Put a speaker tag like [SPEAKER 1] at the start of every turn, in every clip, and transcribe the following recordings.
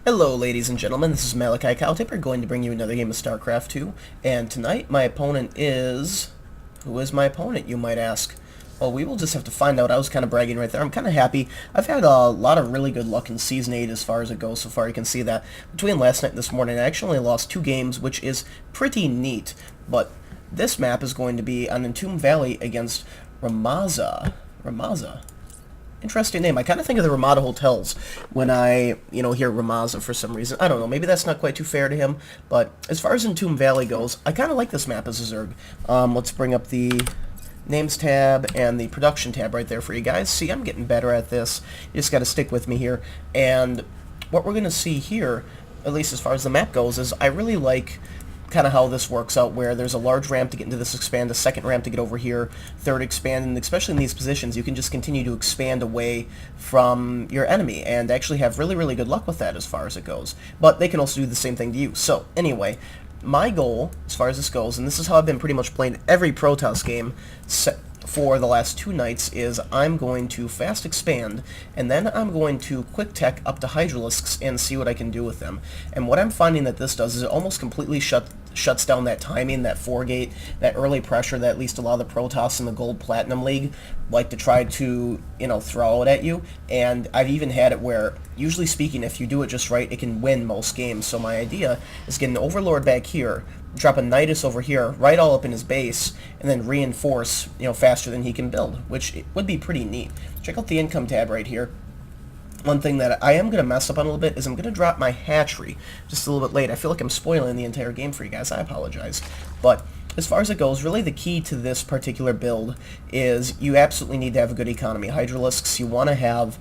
[SPEAKER 1] Hello, ladies and gentlemen, this is Malikicowtipper, going to bring you another game of StarCraft 2, and tonight my opponent is... Who is my opponent, you might ask? Well, we will just have to find out. I was kind of bragging right there. I'm kind of happy. I've had a lot of really good luck in Season 8 as far as it goes so far. You can see that between last night and this morning, I actually only lost 2 games, which is pretty neat. But this map is going to be on Entomb Valley against Ramza. Ramza? Interesting name. I kind of think of the Ramada Hotels when I, hear Ramza for some reason. I don't know. Maybe that's not quite too fair to him. But as far as Entomb Valley goes, I kind of like this map as a Zerg. Let's bring up the Names tab and the Production tab right there for you guys. See, I'm getting better at this. You just got to stick with me here. And what we're going to see here, at least as far as the map goes, is I really like kind of how this works out, where there's a large ramp to get into this expand, a second ramp to get over here, third expand, and especially in these positions, you can just continue to expand away from your enemy, and actually have really, really good luck with that as far as it goes. But they can also do the same thing to you. So, anyway, my goal, as far as this goes, and this is how I've been pretty much playing every Protoss game for the last 2 nights, is I'm going to fast expand, and then I'm going to quick tech up to Hydralisks and see what I can do with them. And what I'm finding that this does is it almost completely shuts down that timing, that 4-gate, that early pressure that at least a lot of the Protoss in the Gold Platinum League like to try to, throw it at you. And I've even had it where, usually speaking, if you do it just right, it can win most games. So my idea is get an Overlord back here, drop a Nidus over here, right all up in his base, and then reinforce, faster than he can build, which would be pretty neat. Check out the Income tab right here. One thing that I am going to mess up on a little bit is I'm going to drop my hatchery just a little bit late. I feel like I'm spoiling the entire game for you guys. I apologize. But as far as it goes, really the key to this particular build is you absolutely need to have a good economy. Hydralisks, you want to have,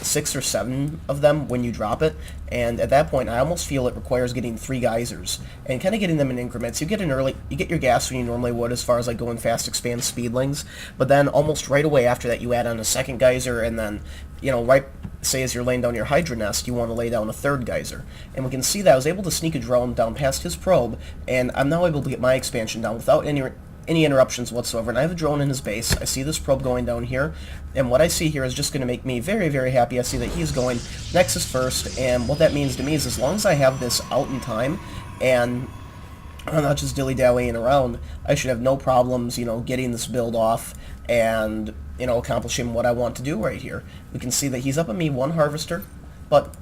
[SPEAKER 1] 6 or 7 of them when you drop it, and at that point I almost feel it requires getting 3 geysers and kind of getting them in increments. You get your gas when you normally would as far as like going fast expand speedlings, but then almost right away after that you add on a second geyser, and then right, say as you're laying down your Hydra nest, you want to lay down a 3rd geyser. And we can see that I was able to sneak a drone down past his probe, and I'm now able to get my expansion down without any interruptions whatsoever. And I have a drone in his base. I see this probe going down here, and what I see here is just going to make me very, very happy. I see that he's going Nexus first, and what that means to me is as long as I have this out in time, and I'm not just dilly-dallying around, I should have no problems, getting this build off and, accomplishing what I want to do right here. We can see that he's up on me 1 Harvester, but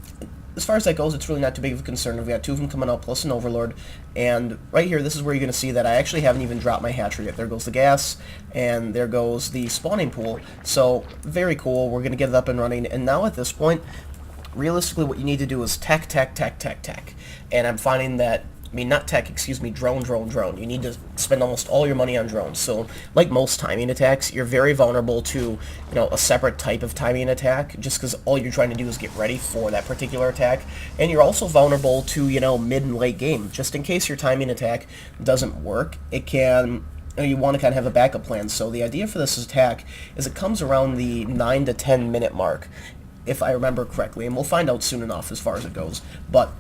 [SPEAKER 1] as far as that goes, it's really not too big of a concern. We've got 2 of them coming out, plus an Overlord, and right here, this is where you're going to see that I actually haven't even dropped my hatchery yet. There goes the gas, and there goes the spawning pool, so very cool. We're going to get it up and running, and now at this point, realistically, what you need to do is tech, and I'm finding that not tech, excuse me, drone. You need to spend almost all your money on drones. So, like most timing attacks, you're very vulnerable to, a separate type of timing attack, just because all you're trying to do is get ready for that particular attack. And you're also vulnerable to, mid and late game. Just in case your timing attack doesn't work, it can... You want to kind of have a backup plan. So the idea for this attack is it comes around the 9 to 10 minute mark, if I remember correctly, and we'll find out soon enough as far as it goes. But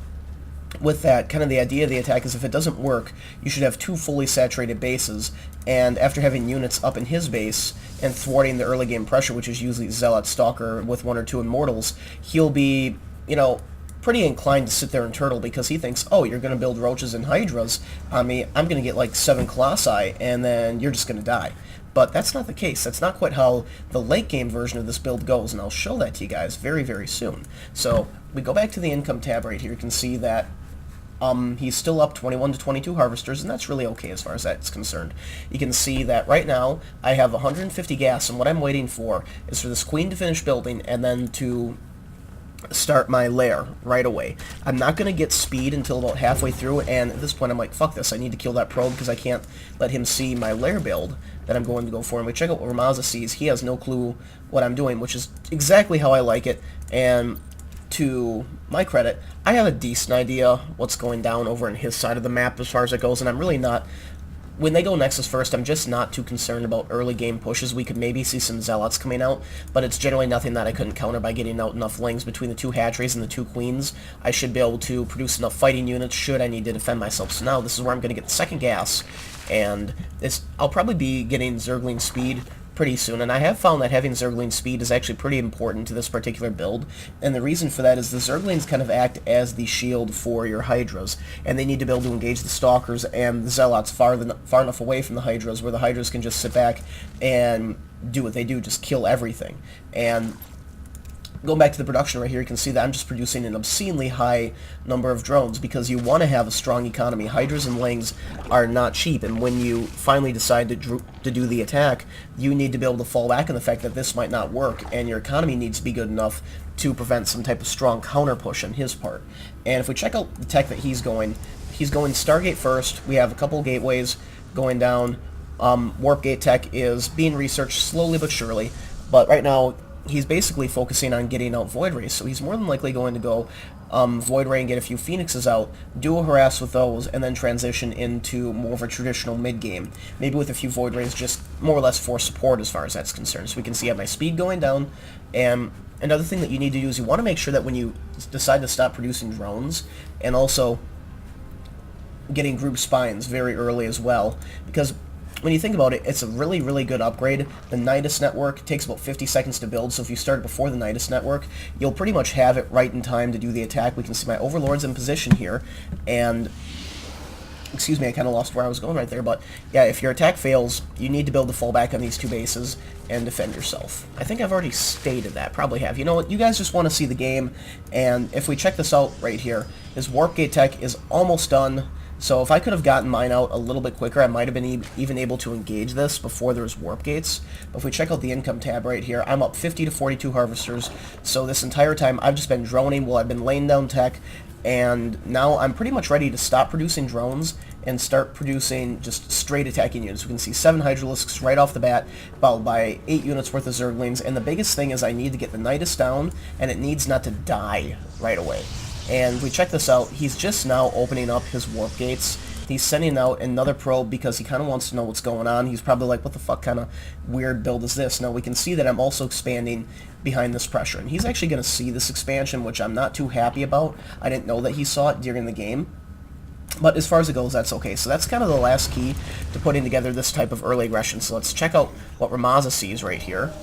[SPEAKER 1] with that, kind of the idea of the attack is if it doesn't work, you should have 2 fully saturated bases, and after having units up in his base and thwarting the early game pressure, which is usually Zealot Stalker with 1 or 2 Immortals, he'll be, pretty inclined to sit there and turtle because he thinks, oh, you're going to build Roaches and Hydras on me, I'm going to get like 7 Colossi, and then you're just going to die. But that's not the case. That's not quite how the late game version of this build goes, and I'll show that to you guys very, very soon. So we go back to the Income tab right here. You can see that he's still up 21 to 22 Harvesters, and that's really okay as far as that's concerned. You can see that right now I have 150 gas, and what I'm waiting for is for this Queen to finish building and then to start my lair right away. I'm not going to get speed until about halfway through, and at this point I'm like, fuck this, I need to kill that probe because I can't let him see my lair build that I'm going to go for. And we check out what Ramza sees. He has no clue what I'm doing, which is exactly how I like it, and to my credit, I have a decent idea what's going down over on his side of the map as far as it goes, and I'm really not... When they go Nexus first, I'm just not too concerned about early game pushes. We could maybe see some Zealots coming out, but it's generally nothing that I couldn't counter by getting out enough lings between the 2 hatcheries and the 2 queens. I should be able to produce enough fighting units should I need to defend myself. So now this is where I'm going to get the second gas, and I'll probably be getting Zergling speed pretty soon, and I have found that having Zergling speed is actually pretty important to this particular build, and the reason for that is the Zerglings kind of act as the shield for your Hydras, and they need to be able to engage the Stalkers and the Zealots far enough away from the Hydras where the Hydras can just sit back and do what they do, just kill everything. And going back to the production right here, you can see that I'm just producing an obscenely high number of drones because you want to have a strong economy. Hydras and Lings are not cheap, and when you finally decide to do the attack, you need to be able to fall back on the fact that this might not work, and your economy needs to be good enough to prevent some type of strong counter push on his part. And if we check out the tech that he's going Stargate first. We have a couple gateways going down. Warp gate tech is being researched slowly but surely, but right now he's basically focusing on getting out Void Rays, so he's more than likely going to go Void Ray and get a few Phoenixes out, do a harass with those, and then transition into more of a traditional mid-game, maybe with a few Void Rays just more or less for support as far as that's concerned. So we can see I have my speed going down, and another thing that you need to do is you want to make sure that when you decide to stop producing drones, and also getting group spines very early as well, because when you think about it, it's a really, really good upgrade. The Nidus network takes about 50 seconds to build, so if you start before the Nidus network, you'll pretty much have it right in time to do the attack. We can see my Overlord's in position here, and excuse me, I kind of lost where I was going right there, but yeah, if your attack fails, you need to be able to fall back on these two bases and defend yourself. I think I've already stated that, probably have. You know what, you guys just want to see the game, and if we check this out right here, his Warp Gate tech is almost done. So if I could have gotten mine out a little bit quicker, I might have been even able to engage this before there was warp gates. But if we check out the income tab right here, I'm up 50 to 42 harvesters. So this entire time, I've just been droning while I've been laying down tech. And now I'm pretty much ready to stop producing drones and start producing just straight attacking units. We can see 7 Hydralisks right off the bat, followed by 8 units worth of Zerglings. And the biggest thing is I need to get the Nidus down, and it needs not to die right away. And if we check this out, he's just now opening up his warp gates. He's sending out another probe because he kind of wants to know what's going on. He's probably like, what the fuck kind of weird build is this? Now we can see that I'm also expanding behind this pressure. And he's actually going to see this expansion, which I'm not too happy about. I didn't know that he saw it during the game. But as far as it goes, that's okay. So that's kind of the last key to putting together this type of early aggression. So let's check out what Ramza sees right here.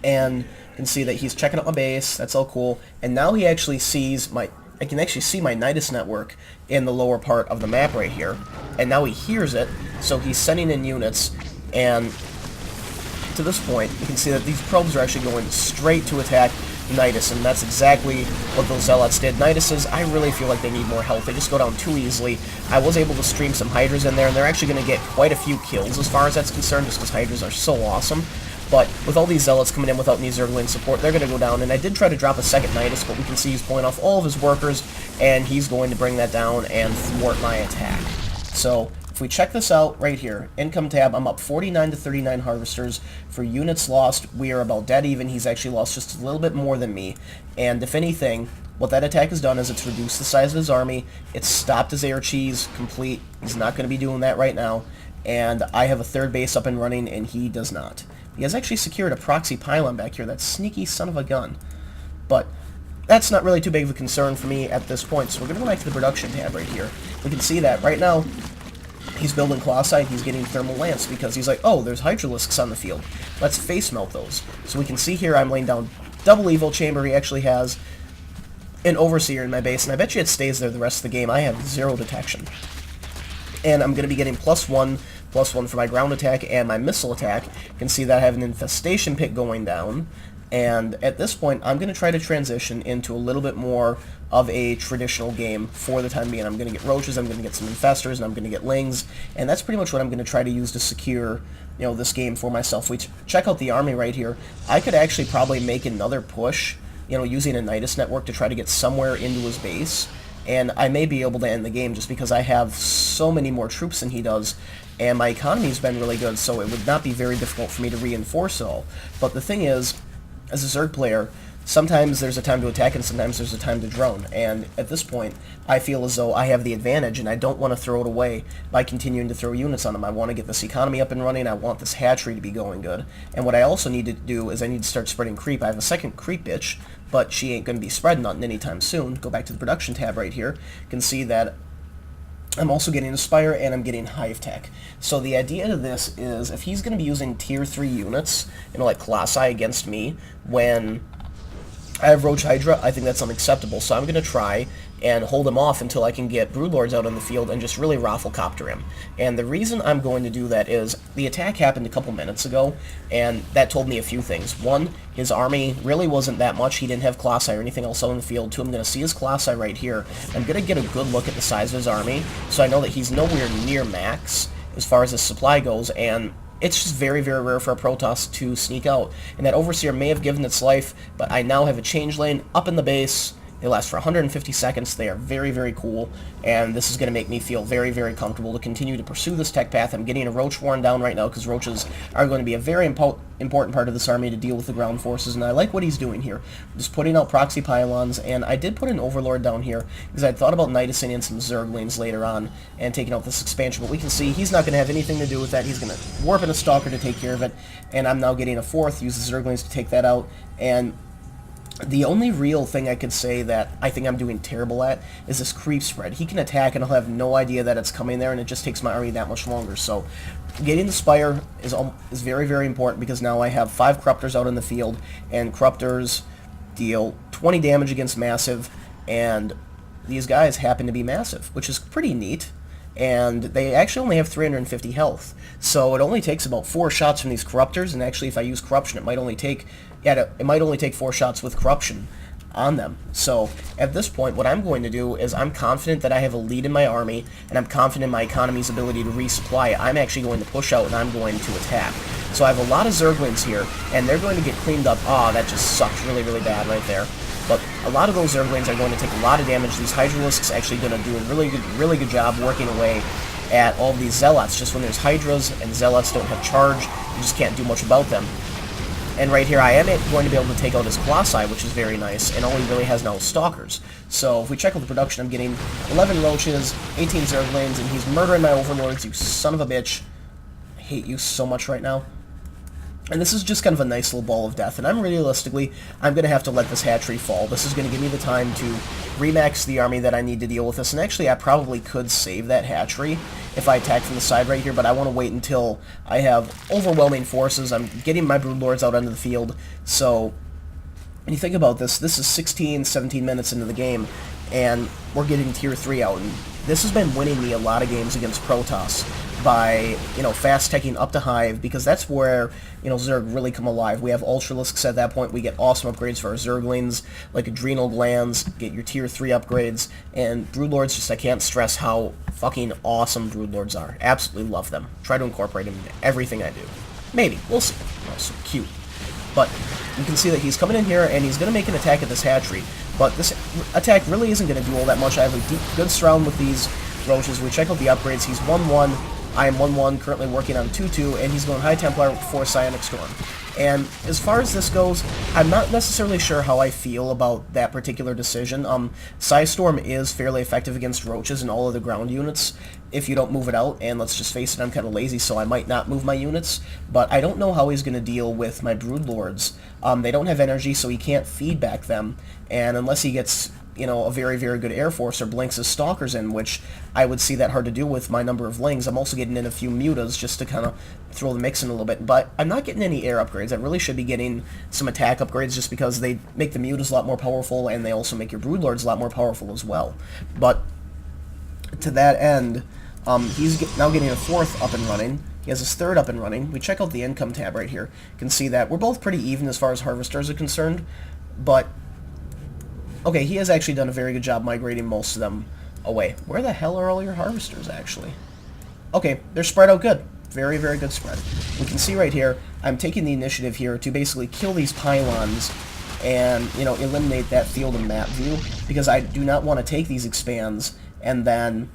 [SPEAKER 1] And you can see that he's checking out my base. That's all cool. And now he actually sees my... I can actually see my Nidus network in the lower part of the map right here. And now he hears it, so he's sending in units. And to this point, you can see that these probes are actually going straight to attack Nidus, and that's exactly what those Zealots did. Niduses, I really feel like they need more health. They just go down too easily. I was able to stream some Hydras in there, and they're actually going to get quite a few kills as far as that's concerned, just because Hydras are so awesome. But with all these Zealots coming in without any Zergling support, they're going to go down. And I did try to drop a second Nidus, but we can see he's pulling off all of his workers, and he's going to bring that down and thwart my attack. So if we check this out right here, income tab, I'm up 49 to 39 harvesters. For units lost, we are about dead even. He's actually lost just a little bit more than me. And if anything, what that attack has done is it's reduced the size of his army. It's stopped his air cheese complete. He's not going to be doing that right now. And I have a third base up and running, and he does not. He has actually secured a proxy pylon back here, that sneaky son of a gun. But that's not really too big of a concern for me at this point, so we're going to go back to the production tab right here. We can see that right now, he's building Colossi, he's getting Thermal Lance, because he's like, oh, there's Hydralisks on the field. Let's face melt those. So we can see here I'm laying down double Evil Chamber. He actually has an Overseer in my base, and I bet you it stays there the rest of the game. I have 0 detection. And I'm going to be getting +1 for my ground attack and my missile attack. You can see that I have an infestation pit going down. And at this point, I'm going to try to transition into a little bit more of a traditional game for the time being. I'm going to get roaches, I'm going to get some infestors, and I'm going to get lings. And that's pretty much what I'm going to try to use to secure, you know, this game for myself. We check out the army right here. I could actually probably make another push, you know, using a Nidus network to try to get somewhere into his base. And I may be able to end the game just because I have so many more troops than he does, and my economy's been really good, so it would not be very difficult for me to reinforce it all. But the thing is, as a Zerg player, sometimes there's a time to attack and sometimes there's a time to drone, and at this point, I feel as though I have the advantage, and I don't want to throw it away by continuing to throw units on them. I want to get this economy up and running, I want this hatchery to be going good, and what I also need to do is I need to start spreading creep. I have a second creep bitch, but she ain't going to be spreading nothing anytime soon. Go back to the production tab right here. You can see that I'm also getting Aspire, and I'm getting Hive Tech. So the idea to this is, if he's going to be using Tier 3 units, like Colossi against me, when I have Roach Hydra, I think that's unacceptable. So I'm going to try and hold him off until I can get Broodlords out on the field and just really Rafflecopter him. And the reason I'm going to do that is the attack happened a couple minutes ago, and that told me a few things. One, his army really wasn't that much. He didn't have Colossi or anything else out on the field. Two, I'm going to see his Colossi right here. I'm going to get a good look at the size of his army, so I know that he's nowhere near max as far as his supply goes, and it's just very, very rare for a Protoss to sneak out. And that Overseer may have given its life, but I now have a change lane up in the base. They last for 150 seconds. They are very, very cool, and this is going to make me feel very, very comfortable to continue to pursue this tech path. I'm getting a Roach worn down right now because Roaches are going to be a very important part of this army to deal with the ground forces, and I like what he's doing here. Just putting out proxy pylons, and I did put an Overlord down here because I thought about Nidusing in some Zerglings later on and taking out this expansion, but we can see he's not going to have anything to do with that. He's going to warp in a Stalker to take care of it, and I'm now getting a fourth, use the Zerglings to take that out, and the only real thing I could say that I think I'm doing terrible at is this creep spread. He can attack and I'll have no idea that it's coming there, and it just takes my army that much longer. So getting the Spire is very, very important because now I have 5 Corruptors out in the field, and Corruptors deal 20 damage against Massive, and these guys happen to be Massive, which is pretty neat. And they actually only have 350 health, so it only takes about 4 shots from these Corruptors, and actually if I use Corruption it might only take 4 shots with Corruption on them. So at this point what I'm going to do is I'm confident that I have a lead in my army, and I'm confident in my economy's ability to resupply. I'm actually going to push out and I'm going to attack. So I have a lot of Zerglings here, and they're going to get cleaned up. Ah, that just sucked really, really bad right there. But a lot of those Zerglings are going to take a lot of damage. These Hydralisks actually going to do a really good job working away at all of these Zealots. Just when there's Hydras and Zealots don't have charge, you just can't do much about them. And right here I am going to be able to take out his Colossi, which is very nice, and all he really has now is Stalkers. So if we check out the production, I'm getting 11 Roaches, 18 Zerglings, and he's murdering my Overlords, you son of a bitch. I hate you so much right now. And this is just kind of a nice little ball of death, and I'm going to have to let this hatchery fall. This is going to give me the time to remax the army that I need to deal with this, and actually I probably could save that hatchery if I attack from the side right here, but I want to wait until I have overwhelming forces. I'm getting my Broodlords out onto the field, so when you think about this, this is 16, 17 minutes into the game, and we're getting Tier 3 out, and this has been winning me a lot of games against Protoss by, fast teching up to Hive, because that's where, Zerg really come alive. We have Ultralisks at that point. We get awesome upgrades for our Zerglings, like Adrenal Glands, get your Tier 3 upgrades, and Broodlords, just I can't stress how fucking awesome Broodlords are. Absolutely love them. Try to incorporate them into everything I do. Maybe. We'll see. Oh, so cute. But you can see that he's coming in here, and he's going to make an attack at this hatchery. But this attack really isn't going to do all that much. I have a good surround with these Roaches. We check out the upgrades. He's 1-1. I am 1-1, currently working on 2-2, and he's going High Templar for Psionic Storm. And as far as this goes, I'm not necessarily sure how I feel about that particular decision. Psi Storm is fairly effective against Roaches and all of the ground units if you don't move it out, and let's just face it, I'm kind of lazy, so I might not move my units, but I don't know how he's going to deal with my Broodlords. They don't have energy, so he can't feedback them, and unless he gets a very, very good Air Force or blinks his Stalkers in, which I would see that hard to do with my number of Lings. I'm also getting in a few Mutas just to kind of throw the mix in a little bit, but I'm not getting any air upgrades. I really should be getting some attack upgrades just because they make the Mutas a lot more powerful, and they also make your Broodlords a lot more powerful as well. But to that end, he's now getting a 4th up and running. He has his 3rd up and running. We check out the income tab right here. You can see that we're both pretty even as far as Harvesters are concerned, but okay, he has actually done a very good job migrating most of them away. Where the hell are all your Harvesters, actually? Okay, they're spread out good. Very, very good spread. We can see right here, I'm taking the initiative here to basically kill these pylons and, eliminate that field and map view, because I do not want to take these expands and then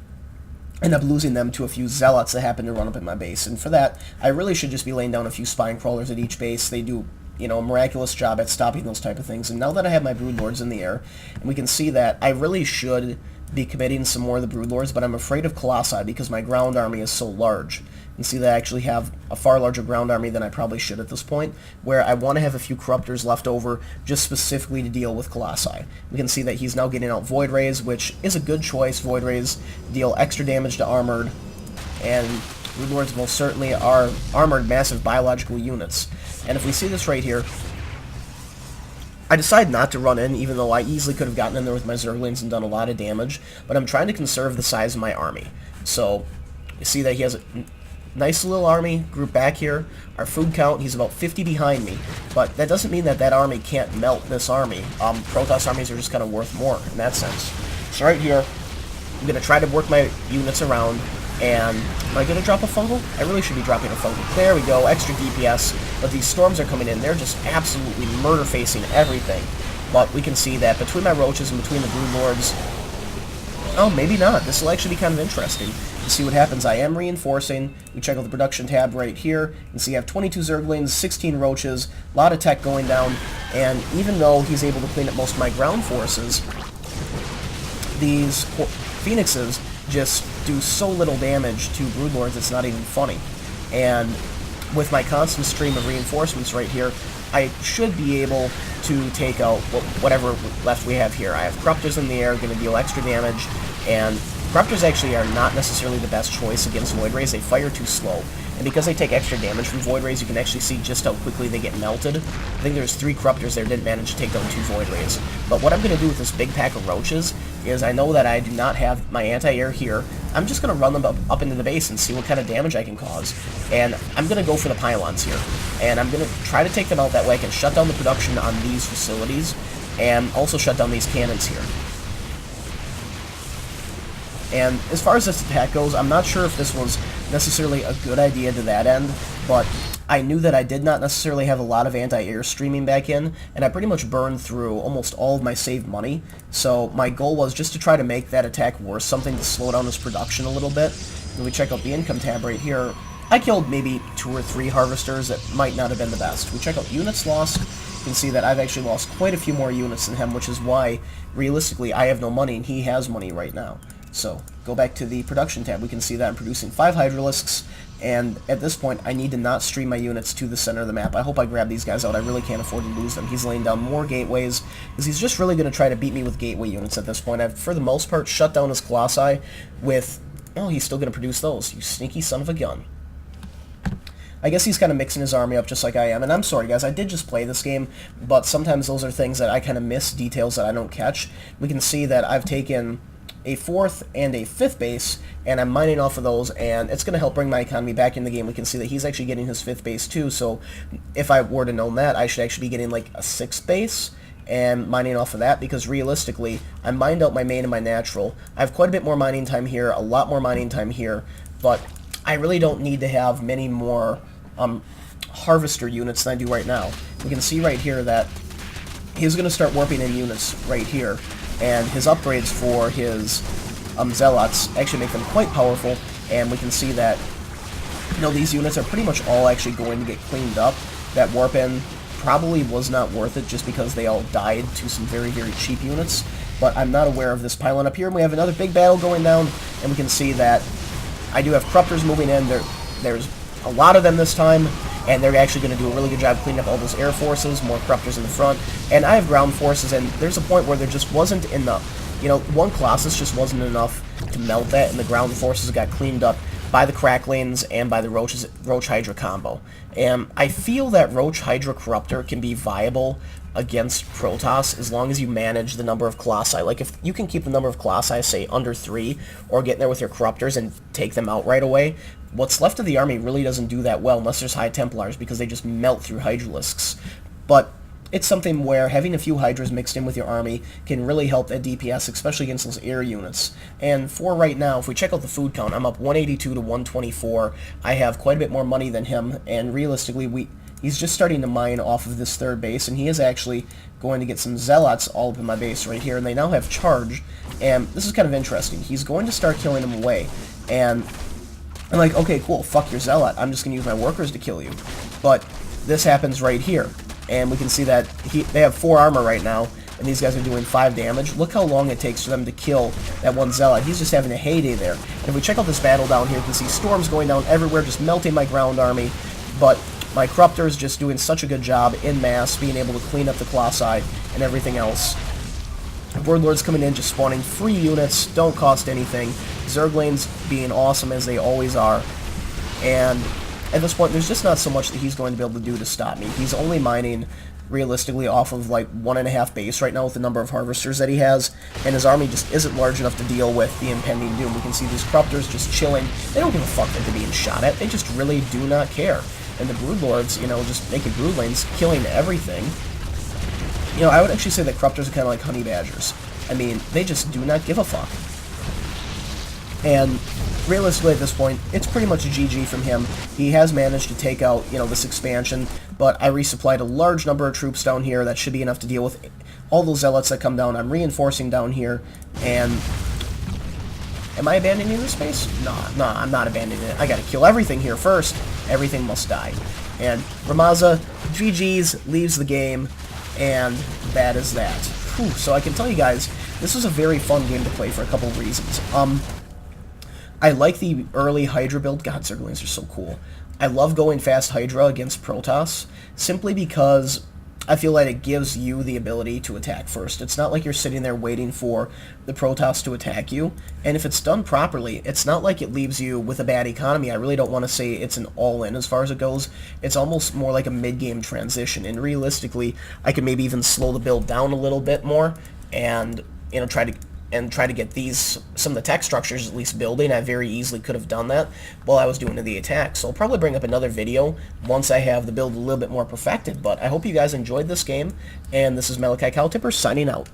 [SPEAKER 1] end up losing them to a few Zealots that happen to run up in my base. And for that, I really should just be laying down a few Spine Crawlers at each base. They do a miraculous job at stopping those type of things. And now that I have my Broodlords in the air, and we can see that I really should be committing some more of the Broodlords, but I'm afraid of Colossi because my ground army is so large. can see that I actually have a far larger ground army than I probably should at this point, where I want to have a few Corruptors left over just specifically to deal with Colossi. We can see that he's now getting out Void Rays, which is a good choice. Void Rays deal extra damage to armored, and Brood Lords most certainly are armored massive biological units. And if we see this right here, I decide not to run in, even though I easily could have gotten in there with my Zerglings and done a lot of damage, but I'm trying to conserve the size of my army. So, you see that he has a nice little army group back here. Our food count, he's about 50 behind me, but that doesn't mean that that army can't melt this army. Protoss armies are just kind of worth more in that sense. So right here, I'm going to try to work my units around, and am I going to drop a fungal? I really should be dropping a fungal. There we go, extra DPS, but these storms are coming in. They're just absolutely murder-facing everything. But we can see that between my roaches and between the Brood Lords, oh, maybe not. This will actually be kind of interesting to see what happens. I am reinforcing. We check out the production tab right here. You can see I have 22 Zerglings, 16 roaches, a lot of tech going down, and even though he's able to clean up most of my ground forces, these Phoenixes just do so little damage to Brood Lords, it's not even funny. And with my constant stream of reinforcements right here, I should be able to take out whatever left we have here. I have Corruptors in the air, going to deal extra damage, and Corruptors actually are not necessarily the best choice against Void Rays. They fire too slow. And because they take extra damage from Void Rays, you can actually see just how quickly they get melted. I think there's 3 Corruptors there didn't manage to take down 2 Void Rays. But what I'm going to do with this big pack of Roaches is I know that I do not have my anti-air here. I'm just going to run them up into the base and see what kind of damage I can cause. And I'm going to go for the pylons here. And I'm going to try to take them out that way. I can shut down the production on these facilities and also shut down these cannons here. And as far as this attack goes, I'm not sure if this was necessarily a good idea to that end, but I knew that I did not necessarily have a lot of anti-air streaming back in, and I pretty much burned through almost all of my saved money, so my goal was just to try to make that attack worth something to slow down his production a little bit. When we check out the income tab right here, I killed maybe 2 or 3 harvesters that might not have been the best. We check out units lost. You can see that I've actually lost quite a few more units than him, which is why, realistically, I have no money and he has money right now. So, go back to the production tab. We can see that I'm producing 5 Hydralisks, and at this point, I need to not stream my units to the center of the map. I hope I grab these guys out. I really can't afford to lose them. He's laying down more gateways, because he's just really going to try to beat me with gateway units at this point. I've, for the most part, shut down his Colossi with... oh, he's still going to produce those. You sneaky son of a gun. I guess he's kind of mixing his army up just like I am, and I'm sorry guys, I did just play this game, but sometimes those are things that I kind of miss, details that I don't catch. We can see that I've taken a 4th and a 5th base, and I'm mining off of those, and it's going to help bring my economy back in the game. We can see that he's actually getting his 5th base too, so if I were to know that, I should actually be getting like a 6th base, and mining off of that, because realistically, I mined out my main and my natural. I have quite a bit more mining time here, a lot more mining time here, but I really don't need to have many more harvester units than I do right now. We can see right here that he's going to start warping in units right here, and his upgrades for his zealots actually make them quite powerful, and we can see that, you know, these units are pretty much all actually going to get cleaned up. That warp in probably was not worth it just because they all died to some very, very cheap units, but I'm not aware of this pylon up here, and we have another big battle going down, and we can see that I do have Corruptors moving in. There's a lot of them this time, and they're actually going to do a really good job cleaning up all those air forces, more Corruptors in the front, and I have ground forces, and there's a point where there just wasn't enough. You know, one Colossus just wasn't enough to melt that, and the ground forces got cleaned up by the Cracklings and by the Roach Hydra combo. And I feel that Roach Hydra Corruptor can be viable against Protoss as long as you manage the number of Colossi. Like, if you can keep the number of Colossi, say, under 3, or get in there with your Corruptors and take them out right away, what's left of the army really doesn't do that well unless there's High Templars, because they just melt through Hydralisks. But it's something where having a few Hydras mixed in with your army can really help that DPS, especially against those air units. And for right now, if we check out the food count, I'm up 182 to 124. I have quite a bit more money than him, and realistically, he's just starting to mine off of this 3rd base, and he is actually going to get some Zealots all up in my base right here, and they now have charge, and this is kind of interesting. He's going to start killing them away, and I'm like, okay, cool, fuck your Zealot. I'm just going to use my workers to kill you. But this happens right here, and we can see that they have 4 armor right now, and these guys are doing 5 damage. Look how long it takes for them to kill that one Zealot. He's just having a heyday there. And if we check out this battle down here, you can see storms going down everywhere, just melting my ground army, but my Corruptor is just doing such a good job in mass, being able to clean up the Colossi and everything else. Warlords coming in, just spawning free units, don't cost anything. Zerglings being awesome as they always are. And at this point, there's just not so much that he's going to be able to do to stop me. He's only mining, realistically, off of like 1.5 base right now with the number of harvesters that he has, and his army just isn't large enough to deal with the impending doom. We can see these Corruptors just chilling. They don't give a fuck that they're being shot at. They just really do not care. And the Broodlords, you know, just making broodlings, killing everything. You know, I would actually say that Corruptors are kind of like honey badgers. I mean, they just do not give a fuck. And realistically at this point, it's pretty much a GG from him. He has managed to take out, you know, this expansion, but I resupplied a large number of troops down here. That should be enough to deal with all those Zealots that come down. I'm reinforcing down here, and am I abandoning this space? Nah, I'm not abandoning it. I gotta kill everything here first. Everything must die. And Ramza, GG's, leaves the game, and that is that. Whew, so I can tell you guys, this was a very fun game to play for a couple of reasons. I like the early Hydra build. God, Zerglings are so cool. I love going fast Hydra against Protoss, simply because I feel like it gives you the ability to attack first. It's not like you're sitting there waiting for the Protoss to attack you, and if it's done properly, it's not like it leaves you with a bad economy. I really don't want to say it's an all-in as far as it goes. It's almost more like a mid-game transition, and realistically, I could maybe even slow the build down a little bit more, and, you know, try to get some of the tech structures at least building. I very easily could have done that while I was doing the attack. So I'll probably bring up another video once I have the build a little bit more perfected. But I hope you guys enjoyed this game, and this is Malikicowtipper signing out.